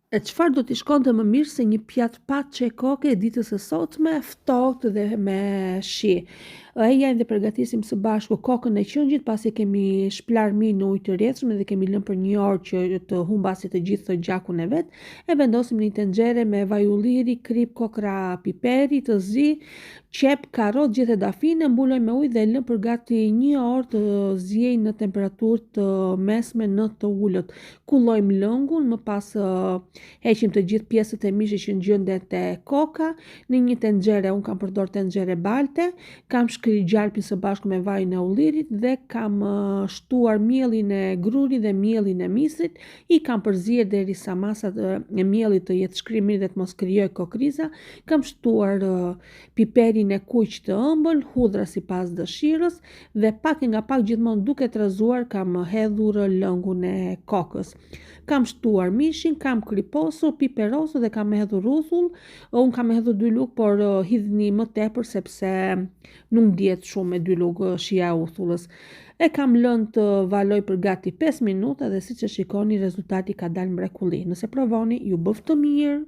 E çfarë do t'i shkonte më mirë se një pjatë paçe koke e ditës së sotme, ftohtë dhe me shi. Ja ende përgatisim së bashku kokën e qëngjit pasi kemi shplar mirë në ujë të rrjedhshëm dhe kemi lënë për një orë që të humbasi të gjithë gjakun e vet. E vendosim në një tenxhere me vaj ulliri, krip, kokra piperi të zi, qep, karrot, gjethe dafine, mbulojmë me ujë dhe lëm për gati një orë të ziejnë në temperaturë të mesme në të ulët. Kullojmë lëngun, më pas heqim të gjithë pjesët e mishit që ngjendet te koka në një tenxhere. Unë kam përdor tenxhere balte, kam shkri gjalpin së bashku me vajin e ullirit dhe kam shtuar mielin e grurit dhe mielin e misrit. I kam përzier derisa masa e miellit të jetë shkrirë mirë dhe të mos krijojë kokriza. Kam shtuar piperin e kuq të ëmbël, hudhra sipas dëshirës dhe pak nga pak gjithmonë duke trazuar kam hedhur lëngun e kokës. Kam shtuar mishin, kam kriposur, piperosur dhe kam hedhur ruthull. Unë kam hedhur 2 lugë, por hidhni më tepër sepse nuk ndihet shumë me 2 lugë shija e uthullës. E kam lënë të valoj për gati 5 minuta dhe siç e shikoni rezultati ka dalë mrekulli. Nëse provoni, ju bëft të mirë.